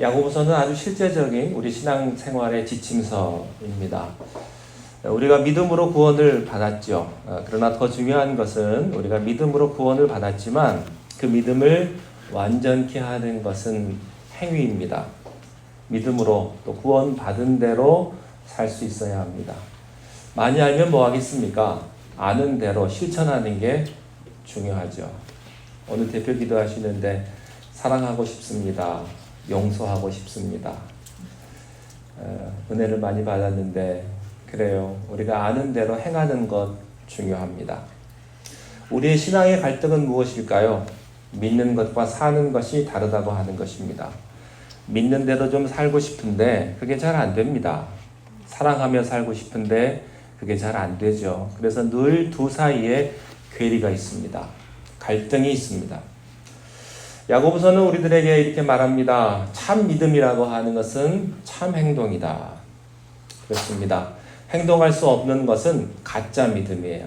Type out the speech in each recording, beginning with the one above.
야고보서는 아주 실제적인 우리 신앙생활의 지침서입니다. 우리가 믿음으로 구원을 받았죠. 그러나 더 중요한 것은 우리가 믿음으로 구원을 받았지만 그 믿음을 완전케 하는 것은 행위입니다. 믿음으로 또 구원받은 대로 살 수 있어야 합니다. 많이 알면 뭐 하겠습니까? 아는 대로 실천하는 게 중요하죠. 오늘 대표 기도하시는데 사랑하고 싶습니다. 용서하고 싶습니다. 은혜를 많이 받았는데 그래요. 우리가 아는 대로 행하는 것 중요합니다. 우리의 신앙의 갈등은 무엇일까요? 믿는 것과 사는 것이 다르다고 하는 것입니다. 믿는 대로 좀 살고 싶은데 그게 잘 안 됩니다. 사랑하며 살고 싶은데 그게 잘 안 되죠. 그래서 늘 두 사이에 괴리가 있습니다. 갈등이 있습니다. 야고보서는 우리들에게 이렇게 말합니다. 참 믿음이라고 하는 것은 참 행동이다. 그렇습니다. 행동할 수 없는 것은 가짜 믿음이에요.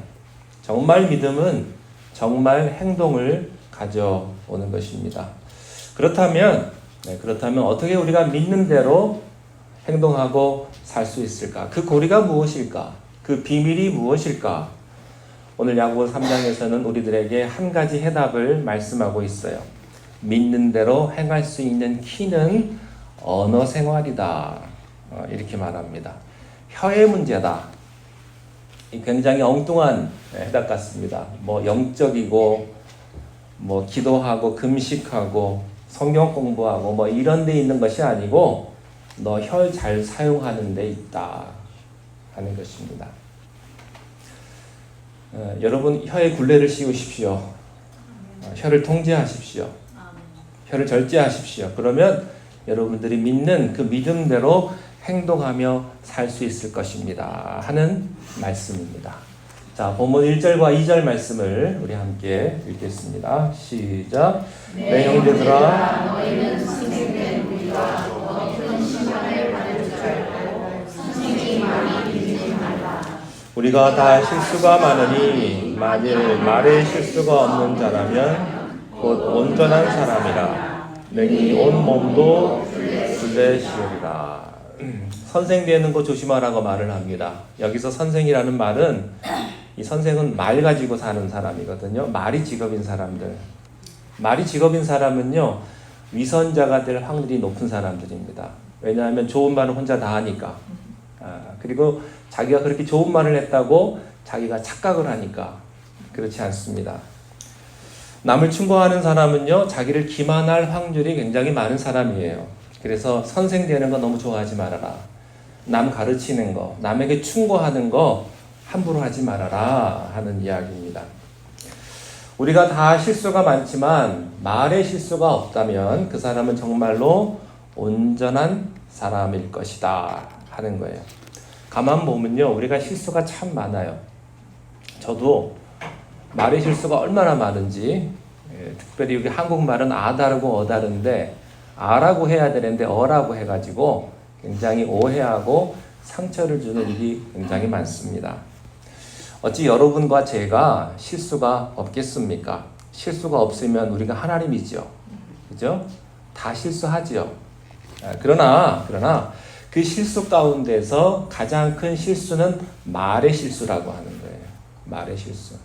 정말 믿음은 정말 행동을 가져오는 것입니다. 그렇다면 어떻게 우리가 믿는 대로 행동하고 살 수 있을까? 그 고리가 무엇일까? 그 비밀이 무엇일까? 오늘 야고보 3장에서는 우리들에게 한 가지 해답을 말씀하고 있어요. 믿는 대로 행할 수 있는 키는 언어 생활이다. 이렇게 말합니다. 혀의 문제다. 굉장히 엉뚱한 해답 같습니다. 영적이고 기도하고 금식하고 성경 공부하고 이런 데 있는 것이 아니고 너 혀 잘 사용하는 데 있다 하는 것입니다. 여러분 혀에 굴레를 씌우십시오. 혀를 통제하십시오. 혀를 절제하십시오. 그러면 여러분들이 믿는 그 믿음대로 행동하며 살 수 있을 것입니다 하는 말씀입니다. 자, 본문 1절과 2절 말씀을 우리 함께 읽겠습니다. 시작. 내 형제들아 너희는 선생된 우리가 높은 심판을 받을 줄 알고 선생이 많이 믿지 말라. 우리가 다 실수가 많으니 만일 말에 실수가 없는 자라면 곧 온전한 사람이라. 능히 온 몸도 굴레 씌우리라. 선생되는 거 조심하라고 말을 합니다. 여기서 선생이라는 말은 이 선생은 말 가지고 사는 사람이거든요. 말이 직업인 사람들. 말이 직업인 사람은요, 위선자가 될 확률이 높은 사람들입니다. 왜냐하면 좋은 말은 혼자 다 하니까. 그리고 자기가 그렇게 좋은 말을 했다고 자기가 착각을 하니까. 그렇지 않습니다. 남을 충고하는 사람은요, 자기를 기만할 확률이 굉장히 많은 사람이에요. 그래서 선생되는 거 너무 좋아하지 말아라. 남 가르치는 거, 남에게 충고하는 거 함부로 하지 말아라 하는 이야기입니다. 우리가 다 실수가 많지만 말에 실수가 없다면 그 사람은 정말로 온전한 사람일 것이다 하는 거예요. 가만 보면요, 우리가 실수가 참 많아요. 저도 말의 실수가 얼마나 많은지, 특별히 여기 한국말은 아 다르고 어 다른데 아라고 해야 되는데 어라고 해가지고 굉장히 오해하고 상처를 주는 일이 굉장히 많습니다. 어찌 여러분과 제가 실수가 없겠습니까? 실수가 없으면 우리가 하나님이죠. 그죠? 다 실수하죠. 그러나 그 실수 가운데서 가장 큰 실수는 말의 실수라고 하는 거예요. 말의 실수.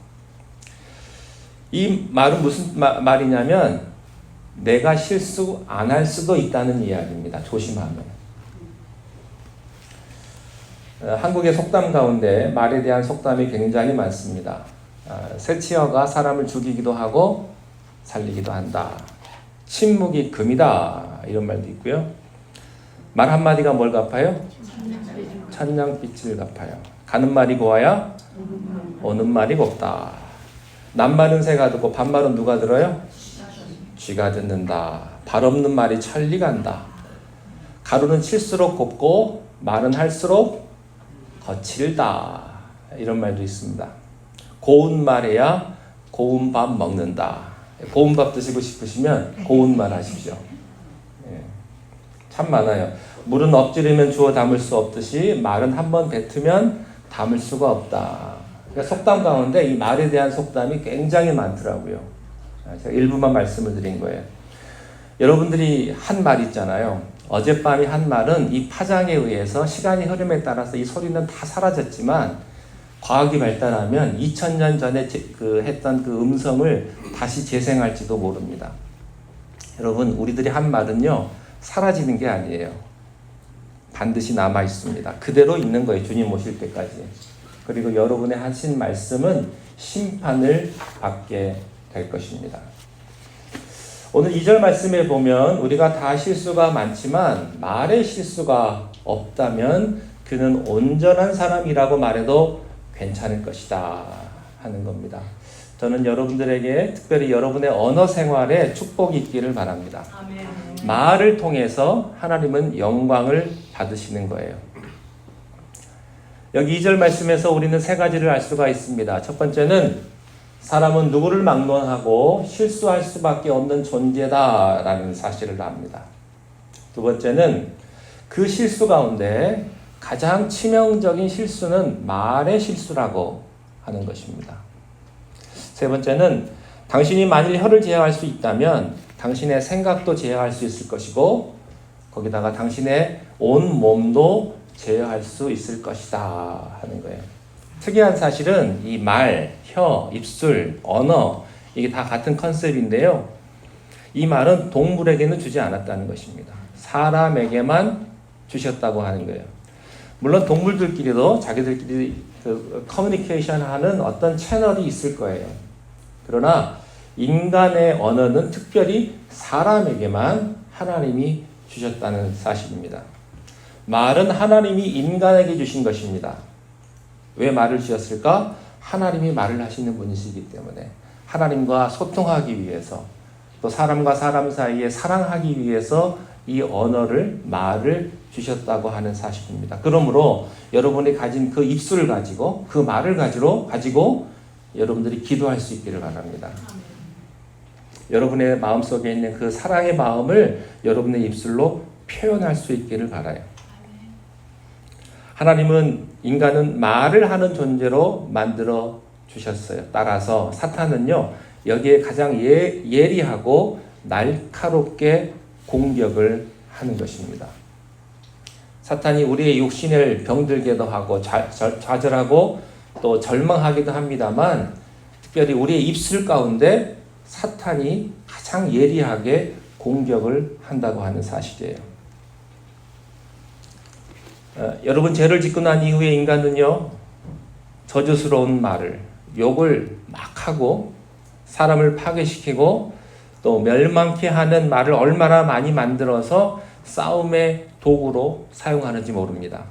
이 말은 무슨 말이냐면 내가 실수 안 할 수도 있다는 이야기입니다. 조심하면. 한국의 속담 가운데 말에 대한 속담이 굉장히 많습니다. 새치어가 사람을 죽이기도 하고 살리기도 한다. 침묵이 금이다. 이런 말도 있고요. 말 한마디가 뭘 갚아요? 천냥빛을 갚아요. 가는 말이 고와야 오는 말이 곱다. 낱말은 새가 듣고 반말은 누가 들어요? 쥐가 듣는다. 발 없는 말이 천리 간다. 가루는 칠수록 곱고 말은 할수록 거칠다. 이런 말도 있습니다. 고운 말해야 고운 밥 먹는다. 고운 밥 드시고 싶으시면 고운 말 하십시오. 참 많아요. 물은 엎지르면 주워 담을 수 없듯이 말은 한번 뱉으면 담을 수가 없다. 그러니까 속담 가운데 이 말에 대한 속담이 굉장히 많더라고요. 제가 일부만 말씀을 드린 거예요. 여러분들이 한 말 있잖아요. 어젯밤에 한 말은 이 파장에 의해서 시간이 흐름에 따라서 이 소리는 다 사라졌지만 과학이 발달하면 2000년 전에 했던 그 음성을 다시 재생할지도 모릅니다. 여러분, 우리들이 한 말은요, 사라지는 게 아니에요. 반드시 남아 있습니다. 그대로 있는 거예요. 주님 오실 때까지. 그리고 여러분의 하신 말씀은 심판을 받게 될 것입니다. 오늘 2절 말씀에 보면 우리가 다 실수가 많지만 말에 실수가 없다면 그는 온전한 사람이라고 말해도 괜찮을 것이다 하는 겁니다. 저는 여러분들에게 특별히 여러분의 언어 생활에 축복이 있기를 바랍니다. 아멘. 말을 통해서 하나님은 영광을 받으시는 거예요. 여기 2절 말씀에서 우리는 세 가지를 알 수가 있습니다. 첫 번째는 사람은 누구를 막론하고 실수할 수밖에 없는 존재다라는 사실을 압니다. 두 번째는 그 실수 가운데 가장 치명적인 실수는 말의 실수라고 하는 것입니다. 세 번째는 당신이 만일 혀를 제어할 수 있다면 당신의 생각도 제어할 수 있을 것이고 거기다가 당신의 온 몸도 제어할 수 있을 것이다 하는 거예요. 특이한 사실은 이 말, 혀, 입술, 언어 이게 다 같은 컨셉인데요. 이 말은 동물에게는 주지 않았다는 것입니다. 사람에게만 주셨다고 하는 거예요. 물론 동물들끼리도 자기들끼리 커뮤니케이션 하는 어떤 채널이 있을 거예요. 그러나 인간의 언어는 특별히 사람에게만 하나님이 주셨다는 사실입니다. 말은 하나님이 인간에게 주신 것입니다. 왜 말을 지었을까? 하나님이 말을 하시는 분이시기 때문에 하나님과 소통하기 위해서 또 사람과 사람 사이에 사랑하기 위해서 이 언어를 말을 주셨다고 하는 사실입니다. 그러므로 여러분이 가진 그 입술을 가지고 그 말을 가지고 여러분들이 기도할 수 있기를 바랍니다. 여러분의 마음속에 있는 그 사랑의 마음을 여러분의 입술로 표현할 수 있기를 바라요. 하나님은 인간은 말을 하는 존재로 만들어 주셨어요. 따라서 사탄은요, 여기에 가장 예리하고 날카롭게 공격을 하는 것입니다. 사탄이 우리의 육신을 병들게도 하고 좌절하고 또 절망하기도 합니다만 특별히 우리의 입술 가운데 사탄이 가장 예리하게 공격을 한다고 하는 사실이에요. 여러분, 죄를 짓고 난 이후에 인간은요, 저주스러운 말을, 욕을 막 하고 사람을 파괴시키고 또 멸망케 하는 말을 얼마나 많이 만들어서 싸움의 도구로 사용하는지 모릅니다.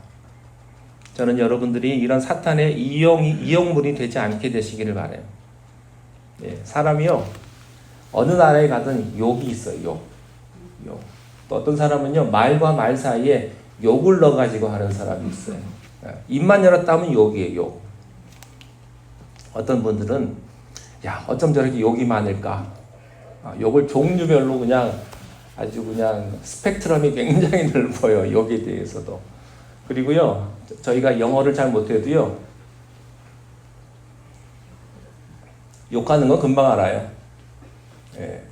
저는 여러분들이 이런 사탄의 이용물이 되지 않게 되시기를 바라요. 사람이요, 어느 나라에 가든 욕이 있어요. 욕. 또 어떤 사람은요, 말과 말 사이에 욕을 넣어가지고 하는 사람이 있어요. 입만 열었다 하면 욕이에요, 욕. 어떤 분들은, 야, 어쩜 저렇게 욕이 많을까? 욕을 종류별로 그냥 아주 그냥 스펙트럼이 굉장히 넓어요, 욕에 대해서도. 그리고요, 저희가 영어를 잘 못해도요, 욕하는 건 금방 알아요. 예.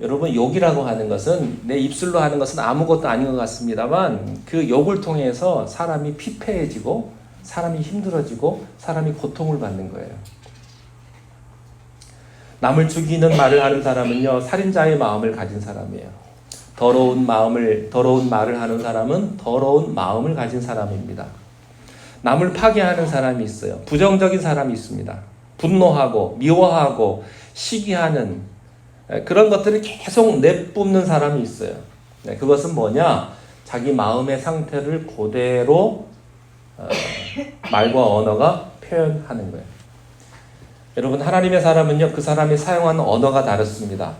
여러분, 욕이라고 하는 것은 내 입술로 하는 것은 아무것도 아닌 것 같습니다만 그 욕을 통해서 사람이 피폐해지고 사람이 힘들어지고 사람이 고통을 받는 거예요. 남을 죽이는 말을 하는 사람은요, 살인자의 마음을 가진 사람이에요. 더러운 말을 하는 사람은 더러운 마음을 가진 사람입니다. 남을 파괴하는 사람이 있어요. 부정적인 사람이 있습니다. 분노하고 미워하고 시기하는 그런 것들을 계속 내뿜는 사람이 있어요. 그것은 뭐냐? 자기 마음의 상태를 그대로 말과 언어가 표현하는 거예요. 여러분, 하나님의 사람은요, 그 사람이 사용하는 언어가 다릅니다.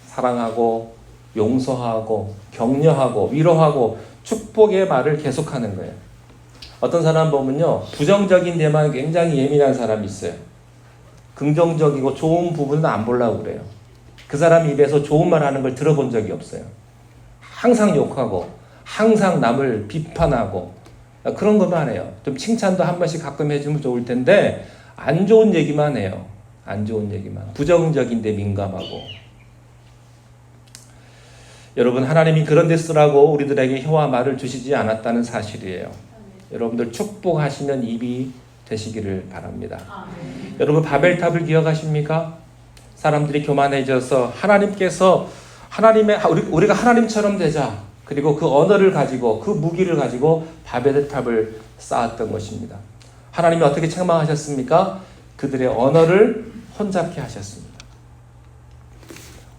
사랑하고 용서하고 격려하고 위로하고 축복의 말을 계속하는 거예요. 어떤 사람 보면요, 부정적인 데만 굉장히 예민한 사람이 있어요. 긍정적이고 좋은 부분은 안 보려고 그래요. 그 사람 입에서 좋은 말 하는 걸 들어본 적이 없어요. 항상 욕하고 항상 남을 비판하고 그런 것만 해요. 좀 칭찬도 한 번씩 가끔 해주면 좋을 텐데 안 좋은 얘기만 해요. 안 좋은 얘기만. 부정적인데 민감하고. 여러분, 하나님이 그런 데 쓰라고 우리들에게 혀와 말을 주시지 않았다는 사실이에요. 여러분들 축복하시는 입이 되시기를 바랍니다. 여러분, 바벨탑을 기억하십니까? 사람들이 교만해져서 우리가 하나님처럼 되자. 그리고 그 언어를 가지고 그 무기를 가지고 바벨탑을 쌓았던 것입니다. 하나님이 어떻게 책망하셨습니까? 그들의 언어를 혼잡케 하셨습니다.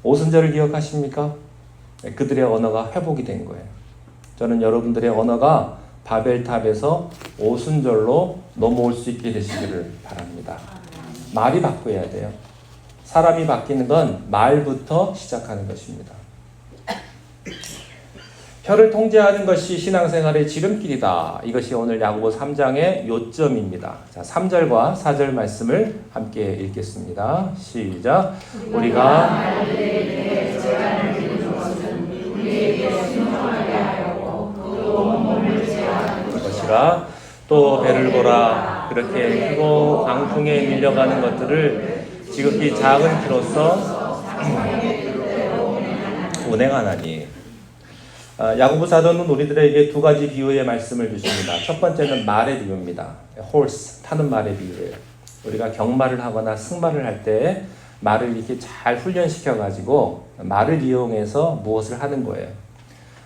오순절을 기억하십니까? 그들의 언어가 회복이 된 거예요. 저는 여러분들의 언어가 바벨탑에서 오순절로 넘어올 수 있게 되시기를 바랍니다. 말이 바꿔야 돼요. 사람이 바뀌는 건 말부터 시작하는 것입니다. 혀를 통제하는 것이 신앙생활의 지름길이다. 이것이 오늘 야고보 3장의 요점입니다. 자, 3절과 4절 말씀을 함께 읽겠습니다. 시작. 우리가 것이라 또 배를 보라. 그렇게 크고 광풍에 밀려가는 것들을 지극히 작은 키로서 운행하나니. 야고보 사도는 우리들에게 두 가지 비유의 말씀을 주십니다. 첫 번째는 말의 비유입니다. horse, 타는 말의 비유예요. 우리가 경마를 하거나 승마를 할 때 말을 이렇게 잘 훈련시켜 가지고 말을 이용해서 무엇을 하는 거예요.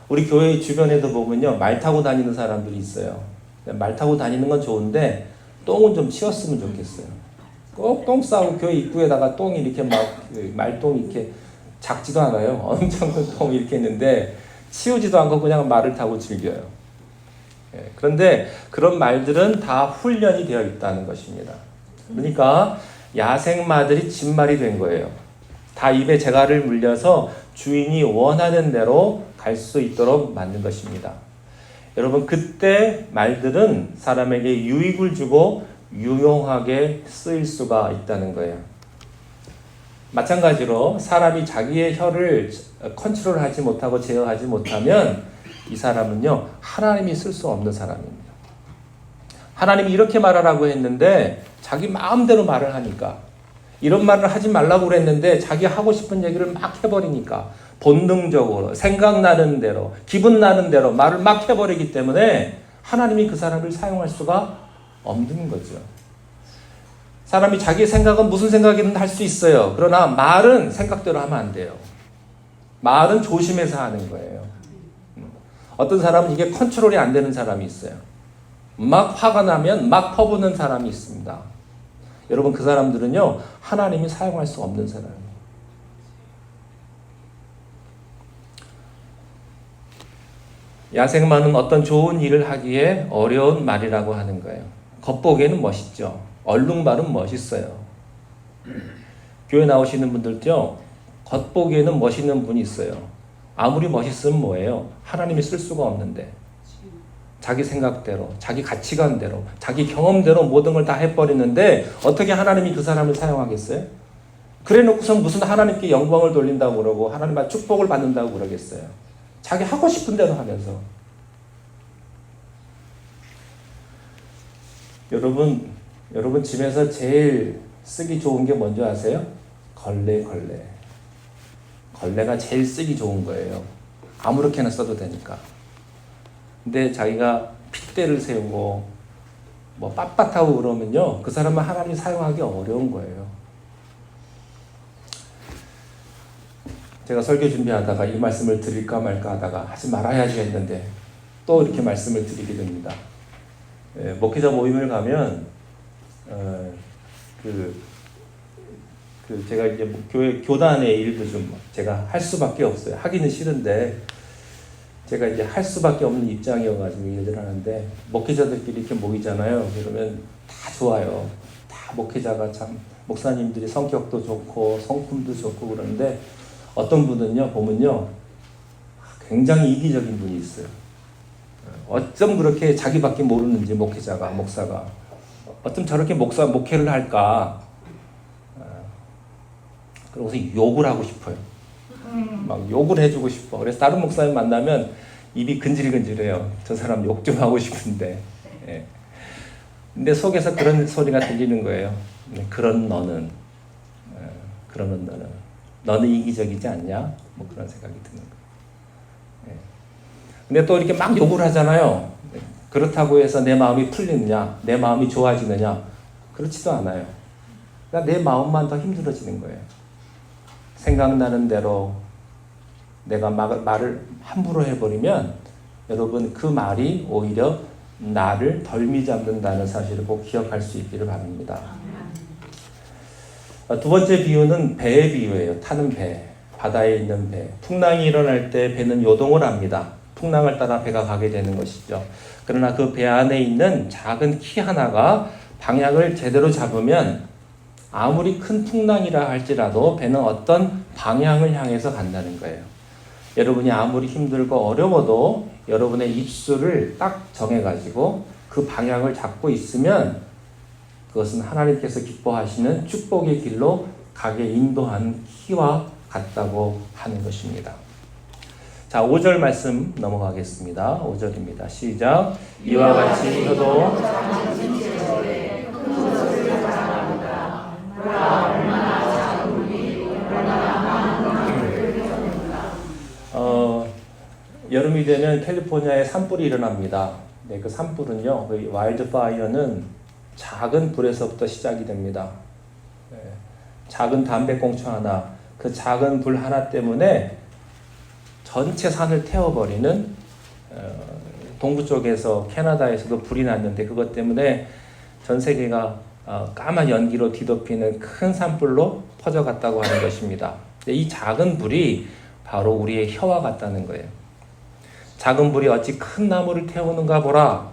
우리 교회 주변에도 보면요, 말 타고 다니는 사람들이 있어요. 말 타고 다니는 건 좋은데 똥은 좀 치웠으면 좋겠어요. 꼭 똥 싸고 교회 입구에다가 똥이 이렇게 말똥이 이렇게 작지도 않아요. 엄청 큰 똥 이렇게 있는데 치우지도 않고 그냥 말을 타고 즐겨요. 그런데 그런 말들은 다 훈련이 되어 있다는 것입니다. 그러니까 야생마들이 진말이 된 거예요. 다 입에 재갈을 물려서 주인이 원하는 대로 갈 수 있도록 만든 것입니다. 여러분, 그때 말들은 사람에게 유익을 주고 유용하게 쓰일 수가 있다는 거예요. 마찬가지로 사람이 자기의 혀를 컨트롤하지 못하고 제어하지 못하면 이 사람은요, 하나님이 쓸 수 없는 사람입니다. 하나님이 이렇게 말하라고 했는데 자기 마음대로 말을 하니까, 이런 말을 하지 말라고 그랬는데 자기 하고 싶은 얘기를 막 해버리니까, 본능적으로 생각나는 대로 기분 나는 대로 말을 막 해버리기 때문에 하나님이 그 사람을 사용할 수가 없는 거죠. 사람이 자기 생각은 무슨 생각이든 할 수 있어요. 그러나 말은 생각대로 하면 안 돼요. 말은 조심해서 하는 거예요. 어떤 사람은 이게 컨트롤이 안 되는 사람이 있어요. 막 화가 나면 막 퍼붓는 사람이 있습니다. 여러분, 그 사람들은요, 하나님이 사용할 수 없는 사람이에요. 야생마는 어떤 좋은 일을 하기에 어려운 말이라고 하는 거예요. 겉보기에는 멋있죠. 얼룩말은 멋있어요. 교회 나오시는 분들도요, 겉보기에는 멋있는 분이 있어요. 아무리 멋있으면 뭐예요? 하나님이 쓸 수가 없는데 자기 생각대로, 자기 가치관대로, 자기 경험대로 모든 걸 다 해버리는데 어떻게 하나님이 그 사람을 사용하겠어요? 그래 놓고선 무슨 하나님께 영광을 돌린다고 그러고 하나님의 축복을 받는다고 그러겠어요? 자기 하고 싶은 대로 하면서. 여러분 집에서 제일 쓰기 좋은 게 뭔지 아세요? 걸레. 걸레가 제일 쓰기 좋은 거예요. 아무렇게나 써도 되니까. 근데 자기가 핏대를 세우고 뭐 빳빳하고 그러면요, 그 사람은 하나님이 사용하기 어려운 거예요. 제가 설교 준비하다가 이 말씀을 드릴까 말까 하다가 하지 말아야지 했는데 또 이렇게 말씀을 드리게 됩니다. 목회자 모임을 가면 제가 이제 교회 교단의 일도 좀 제가 할 수밖에 없어요. 하기는 싫은데 제가 이제 할 수밖에 없는 입장이어가지고 일을 하는데, 목회자들끼리 이렇게 모이잖아요. 그러면 다 좋아요. 다 목회자가 참, 목사님들이 성격도 좋고 성품도 좋고 그러는데 어떤 분은요, 보면요, 굉장히 이기적인 분이 있어요. 어쩜 그렇게 자기밖에 모르는지, 목사가 어쩜 저렇게 목회를 할까? 그러고서 욕을 하고 싶어요. 막 욕을 해주고 싶어. 그래서 다른 목사님 만나면 입이 근질근질해요. 저 사람 욕 좀 하고 싶은데. 예. 근데 속에서 그런 소리가 들리는 거예요. 그러는 너는 이기적이지 않냐? 뭐 그런 생각이 드는 거예요. 근데 또 이렇게 막 욕을 하잖아요. 그렇다고 해서 내 마음이 풀리느냐, 내 마음이 좋아지느냐, 그렇지도 않아요. 그러니까 내 마음만 더 힘들어지는 거예요. 생각나는 대로 내가 말을 함부로 해버리면 여러분 그 말이 오히려 나를 덜미 잡는다는 사실을 꼭 기억할 수 있기를 바랍니다. 두 번째 비유는 배의 비유예요. 타는 배, 바다에 있는 배. 풍랑이 일어날 때 배는 요동을 합니다. 풍랑을 따라 배가 가게 되는 것이죠. 그러나 그 배 안에 있는 작은 키 하나가 방향을 제대로 잡으면 아무리 큰 풍랑이라 할지라도 배는 어떤 방향을 향해서 간다는 거예요. 여러분이 아무리 힘들고 어려워도 여러분의 입술을 딱 정해가지고 그 방향을 잡고 있으면 그것은 하나님께서 기뻐하시는 축복의 길로 가게 인도하는 키와 같다고 하는 것입니다. 자, 5절 말씀 넘어가겠습니다. 5절입니다. 시작. 이와 같이 혀도 여름이 되면 캘리포니아에 산불이 일어납니다. 네, 그 산불은요, 그 와일드 파이어는 작은 불에서부터 시작이 됩니다. 네, 작은 담배꽁초 하나, 그 작은 불 하나 때문에 전체 산을 태워버리는 동부 쪽에서 캐나다에서도 불이 났는데 그것 때문에 전 세계가 까만 연기로 뒤덮이는 큰 산불로 퍼져갔다고 하는 것입니다. 이 작은 불이 바로 우리의 혀와 같다는 거예요. 작은 불이 어찌 큰 나무를 태우는가 보라.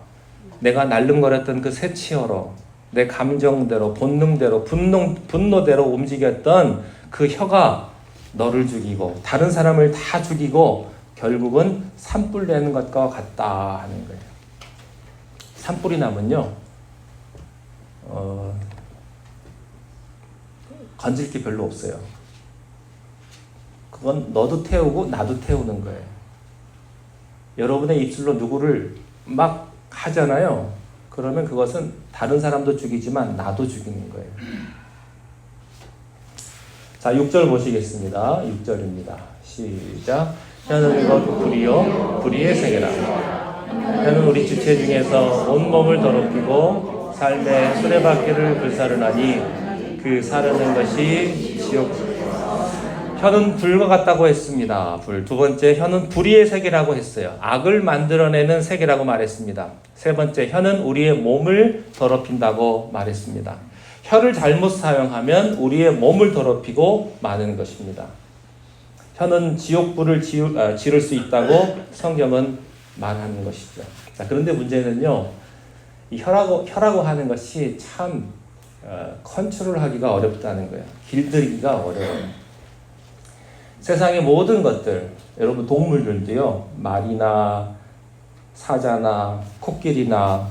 내가 날름거렸던 그 새치어로 내 감정대로 본능대로 분노대로 움직였던 그 혀가 너를 죽이고 다른 사람을 다 죽이고 결국은 산불 내는 것과 같다 하는 거예요. 산불이 나면요 건질 게 별로 없어요. 그건 너도 태우고 나도 태우는 거예요. 여러분의 입술로 누구를 막 하잖아요. 그러면 그것은 다른 사람도 죽이지만 나도 죽이는 거예요. 자, 6절 보시겠습니다. 6절입니다. 시작. 혀는 것 불이요 불의의 세계라. 혀는 우리 지체 중에서 온몸을 더럽히고 삶의 수레바퀴를 불사르나니 그 사르는 것이 지옥. 혀는 불과 같다고 했습니다. 불. 두 번째, 혀는 불의의 세계라고 했어요. 악을 만들어내는 세계라고 말했습니다. 세 번째, 혀는 우리의 몸을 더럽힌다고 말했습니다. 혀를 잘못 사용하면 우리의 몸을 더럽히고 마는 것입니다. 혀는 지옥불을 지를 수 있다고 성경은 말하는 것이죠. 자, 그런데 문제는요, 이 혀라고 하는 것이 참 컨트롤하기가 어렵다는 거예요. 길들이기가 어려워요. 세상의 모든 것들, 여러분 동물들도요, 말이나 사자나 코끼리나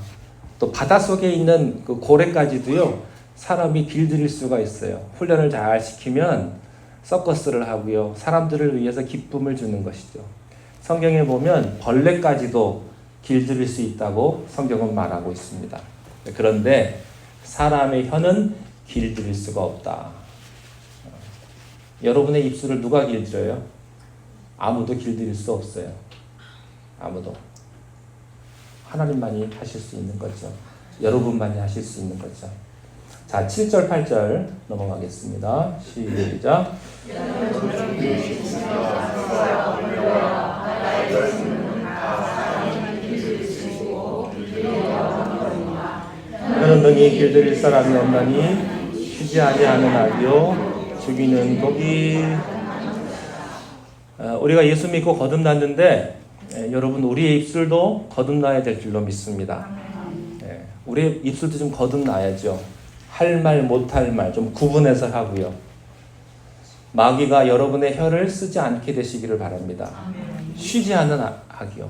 또 바닷속에 있는 그 고래까지도요, 사람이 길들일 수가 있어요. 훈련을 잘 시키면 서커스를 하고요, 사람들을 위해서 기쁨을 주는 것이죠. 성경에 보면 벌레까지도 길들일 수 있다고 성경은 말하고 있습니다. 그런데 사람의 혀는 길들일 수가 없다. 여러분의 입술을 누가 길들여요? 아무도 길들일 수 없어요. 아무도. 하나님만이 하실 수 있는 거죠. 여러분만이 하실 수 있는 거죠. 자, 7절, 8절 넘어가겠습니다. 시작. 너는 능히 길들일 사람이 없나니 쉬지 아니하는 악이요 죽이는 독이. 우리가 예수 믿고 거듭났는데 여러분 우리의 입술도 거듭나야 될 줄로 믿습니다. 우리의 입술도 좀 거듭나야죠. 할 말 못할 말 좀 구분해서 하고요. 마귀가 여러분의 혀를 쓰지 않게 되시기를 바랍니다. 쉬지 않는 악이요.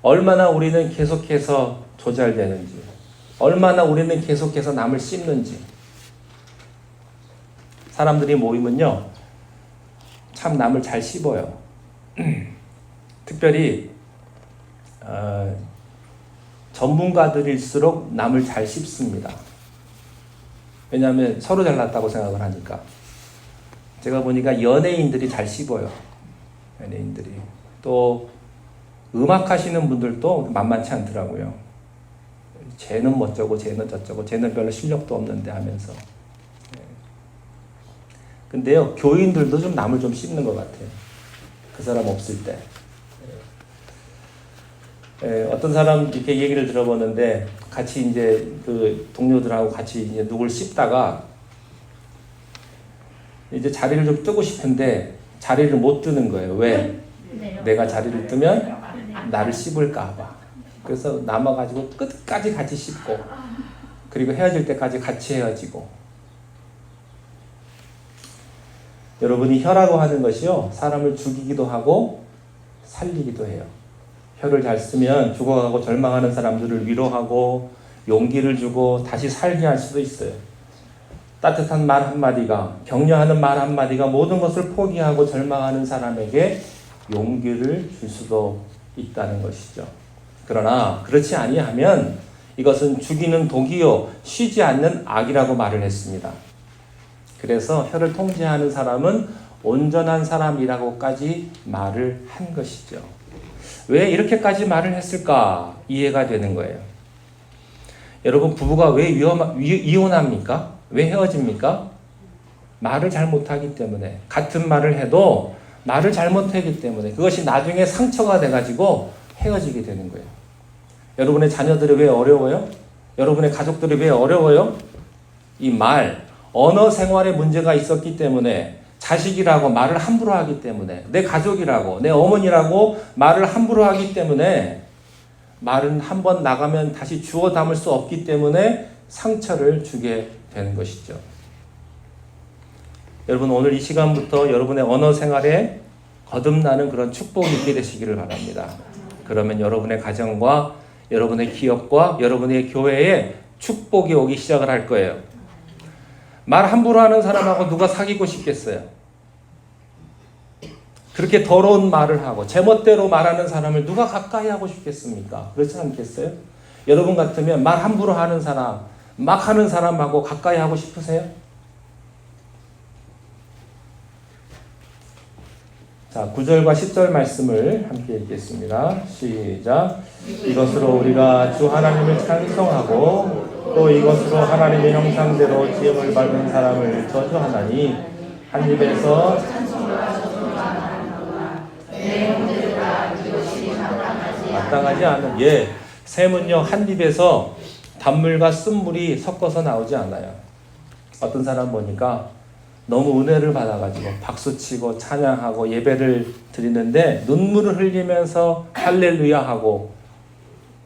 얼마나 우리는 계속해서 조잘되는지, 얼마나 우리는 계속해서 남을 씹는지. 사람들이 모이면요, 참 남을 잘 씹어요. 특별히 전문가들일수록 남을 잘 씹습니다. 왜냐하면 서로 잘났다고 생각을 하니까. 제가 보니까 연예인들이 잘 씹어요. 연예인들이. 또 음악 하시는 분들도 만만치 않더라고요. 쟤는 멋져고 쟤는 저쩌고 쟤는 별로 실력도 없는데 하면서. 근데요, 교인들도 좀 남을 좀 씹는 것 같아요. 그 사람 없을 때. 어떤 사람 이렇게 얘기를 들어보는데 같이 이제 그 동료들하고 같이 이제 누굴 씹다가 이제 자리를 좀 뜨고 싶은데 자리를 못 뜨는 거예요. 왜? 내가 자리를 뜨면 나를 씹을까 봐. 그래서 남아가지고 끝까지 같이 씹고 그리고 헤어질 때까지 같이 헤어지고. 여러분이 혀라고 하는 것이요, 사람을 죽이기도 하고 살리기도 해요. 혀를 잘 쓰면 죽어가고 절망하는 사람들을 위로하고 용기를 주고 다시 살게 할 수도 있어요. 따뜻한 말 한마디가, 격려하는 말 한마디가 모든 것을 포기하고 절망하는 사람에게 용기를 줄 수도 있다는 것이죠. 그러나 그렇지 아니하면 이것은 죽이는 독이요 쉬지 않는 악이라고 말을 했습니다. 그래서 혀를 통제하는 사람은 온전한 사람이라고까지 말을 한 것이죠. 왜 이렇게까지 말을 했을까 이해가 되는 거예요. 여러분, 부부가 왜 이혼합니까? 왜 헤어집니까? 말을 잘못하기 때문에. 같은 말을 해도 말을 잘못하기 때문에 그것이 나중에 상처가 돼가지고 헤어지게 되는 거예요. 여러분의 자녀들이 왜 어려워요? 여러분의 가족들이 왜 어려워요? 이 말, 언어 생활에 문제가 있었기 때문에, 자식이라고 말을 함부로 하기 때문에, 내 가족이라고, 내 어머니라고 말을 함부로 하기 때문에, 말은 한 번 나가면 다시 주워 담을 수 없기 때문에 상처를 주게 되는 것이죠. 여러분, 오늘 이 시간부터 여러분의 언어 생활에 거듭나는 그런 축복이 있게 되시기를 바랍니다. 그러면 여러분의 가정과 여러분의 기업과 여러분의 교회에 축복이 오기 시작을 할 거예요. 말 함부로 하는 사람하고 누가 사귀고 싶겠어요? 그렇게 더러운 말을 하고 제멋대로 말하는 사람을 누가 가까이 하고 싶겠습니까? 그렇지 않겠어요? 여러분 같으면 말 함부로 하는 사람, 막 하는 사람하고 가까이 하고 싶으세요? 자, 9절과 10절 말씀을 함께 읽겠습니다. 시작. 이것으로 우리가 주 하나님을 찬송하고 또 이것으로 하나님의 형상대로 지음을 받은 사람을 저주하나니 한 입에서 마땅하지 않은 샘은요 한 입에서 단물과 쓴물이 섞어서 나오지 않아요. 어떤 사람 보니까 너무 은혜를 받아가지고 박수치고 찬양하고 예배를 드리는데 눈물을 흘리면서 할렐루야 하고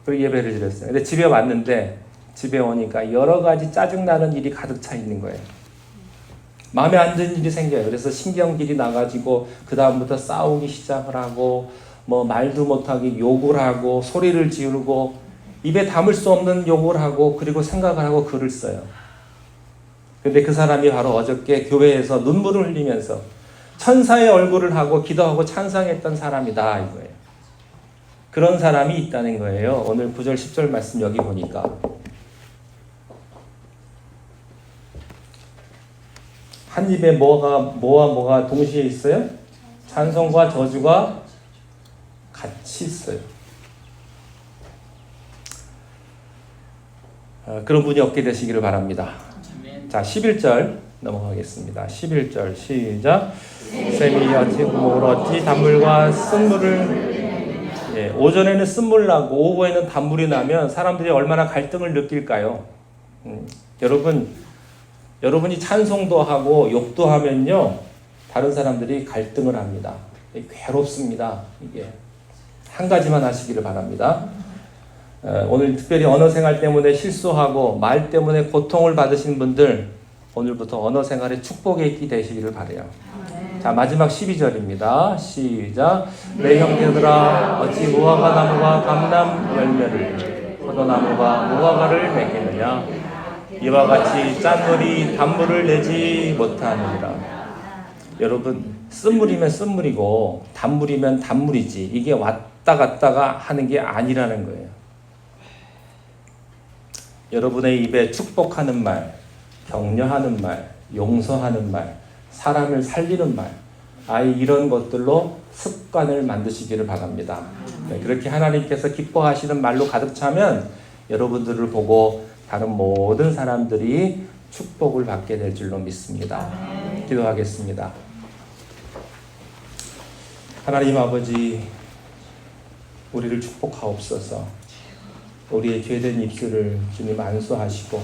그리고 예배를 드렸어요. 근데 집에 왔는데 집에 오니까 여러 가지 짜증나는 일이 가득 차 있는 거예요. 마음에 안 드는 일이 생겨요. 그래서 신경질이 나가지고 그 다음부터 싸우기 시작을 하고 뭐 말도 못하게 욕을 하고 소리를 지르고 입에 담을 수 없는 욕을 하고 그리고 생각을 하고 글을 써요. 근데 그 사람이 바로 어저께 교회에서 눈물을 흘리면서 천사의 얼굴을 하고 기도하고 찬양했던 사람이다 이거예요. 그런 사람이 있다는 거예요. 오늘 9절 10절 말씀 여기 보니까 한 입에 뭐와 동시에 있어요? 찬송과 저주가 같이 있어요. 그런 분이 없게 되시기를 바랍니다. 자, 11절 넘어가겠습니다. 11절 시작. 샘이 어찌 구멍을 어찌 단물과 쓴물을 오전에는 쓴물 나고 오후에는 단물이 나면 사람들이 얼마나 갈등을 느낄까요? 여러분이 찬송도 하고 욕도 하면요 다른 사람들이 갈등을 합니다. 괴롭습니다. 이게 한 가지만 하시기를 바랍니다. 오늘 특별히 언어 생활 때문에 실수하고 말 때문에 고통을 받으신 분들 오늘부터 언어 생활에 축복의 있게 되시기를 바라요. 자, 마지막 12절입니다. 시작. 내 형제들아 어찌 무화과 나무가 감람 열매를 포도나무가 무화과를 맺겠느냐. 이와 같이 짠물이 단물을 내지 못하느니라. 여러분, 쓴물이면 쓴물이고 단물이면 단물이지 이게 왔다 갔다가 하는 게 아니라는 거예요. 여러분의 입에 축복하는 말, 격려하는 말, 용서하는 말, 사람을 살리는 말, 이런 것들로 습관을 만드시기를 바랍니다. 네, 그렇게 하나님께서 기뻐하시는 말로 가득 차면 여러분들을 보고 다른 모든 사람들이 축복을 받게 될 줄로 믿습니다. 기도하겠습니다. 하나님 아버지, 우리를 축복하옵소서. 우리의 죄된 입술을 주님 안수하시고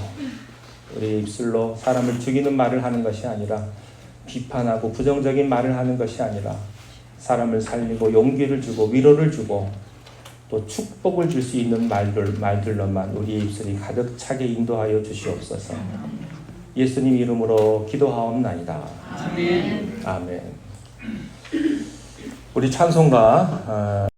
우리의 입술로 사람을 죽이는 말을 하는 것이 아니라 비판하고 부정적인 말을 하는 것이 아니라 사람을 살리고 용기를 주고 위로를 주고 또 축복을 줄 수 있는 말들로만 우리의 입술이 가득 차게 인도하여 주시옵소서. 예수님 이름으로 기도하옵나이다. 아멘. 우리 찬송가